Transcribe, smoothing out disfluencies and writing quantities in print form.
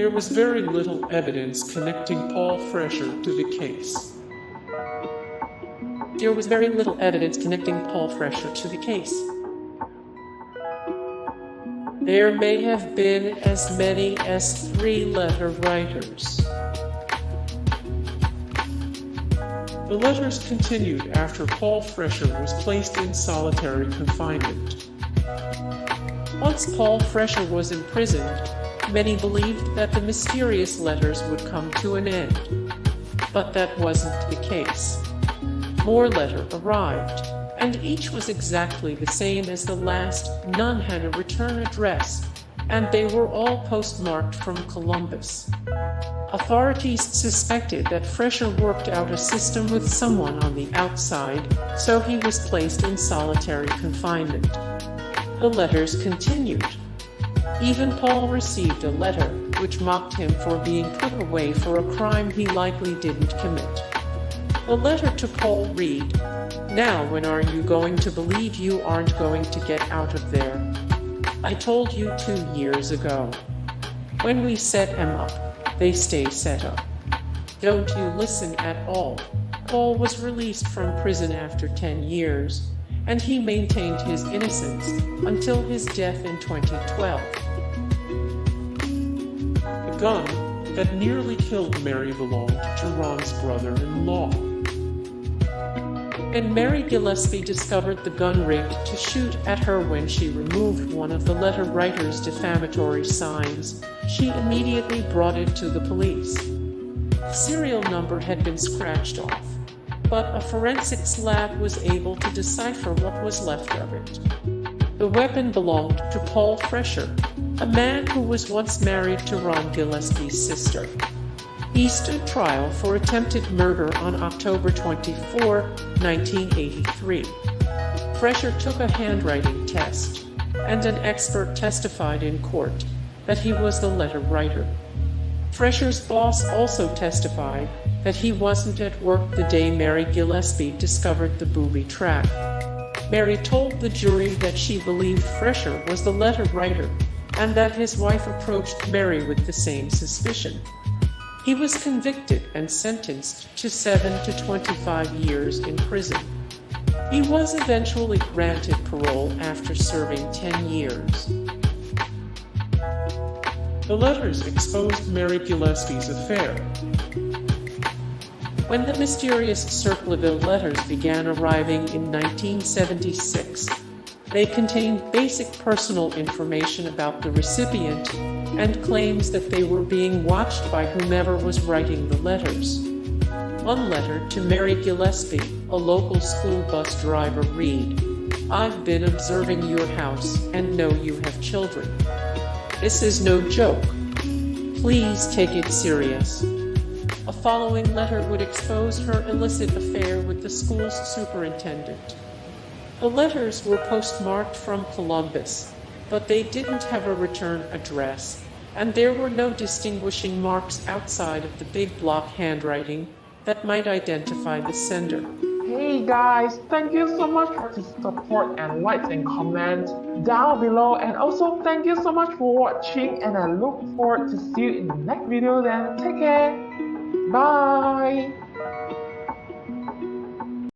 There was very little evidence connecting Paul Freshour to the case. There was very little evidence connecting Paul Freshour to the case. There may have been as many as 3 letter writers. The letters continued after Paul Freshour was placed in solitary confinement. Once Paul Freshour was imprisoned, many believed that the mysterious letters would come to an end. But that wasn't the case. More letters arrived, and each was exactly the same as the last. None had a return address, and they were all postmarked from Columbus. Authorities suspected that Freshour worked out a system with someone on the outside, so he was placed in solitary confinement. The letters continued. Even Paul received a letter which mocked him for being put away for a crime he likely didn't commit. The letter to Paul read, "Now when are you going to believe you aren't going to get out of there? I told you 2 years ago. When we set 'em up, they stay set up. Don't you listen at all." Paul was released from prison after 10 years, and he maintained his innocence until his death in 2012. The gun that nearly killed Mary belonged to Ron's brother-in-law. And Mary Gillespie discovered the gun rigged to shoot at her when she removed one of the letter writer's defamatory signs. She immediately brought it to the police. The serial number had been scratched off, but a forensics lab was able to decipher what was left of it. The weapon belonged to Paul Freshour, a man who was once married to Ron Gillespie's sister. He stood trial for attempted murder on October 24, 1983. Freshour took a handwriting test, and an expert testified in court that he was the letter writer. Freshour's boss also testified that he wasn't at work the day Mary Gillespie discovered the booby trap. Mary told the jury that she believed Freshour was the letter writer, and that his wife approached Mary with the same suspicion. He was convicted and sentenced to 7 to 25 years in prison. He was eventually granted parole after serving 10 years. The letters exposed Mary Gillespie's affair. When the mysterious Circleville letters began arriving in 1976, they contained basic personal information about the recipient and claims that they were being watched by whomever was writing the letters. One letter to Mary Gillespie, a local school bus driver, read, "I've been observing your house and know you have children. This is no joke. Please take it serious." A following letter would expose her illicit affair with the school's superintendent. The letters were postmarked from Columbus, but they didn't have a return address, and there were no distinguishing marks outside of the big block handwriting that might identify the sender. Hey guys, thank you so much for the support and likes and comments down below, and also thank you so much for watching, and I look forward to see you in the next video. Then take care. Bye.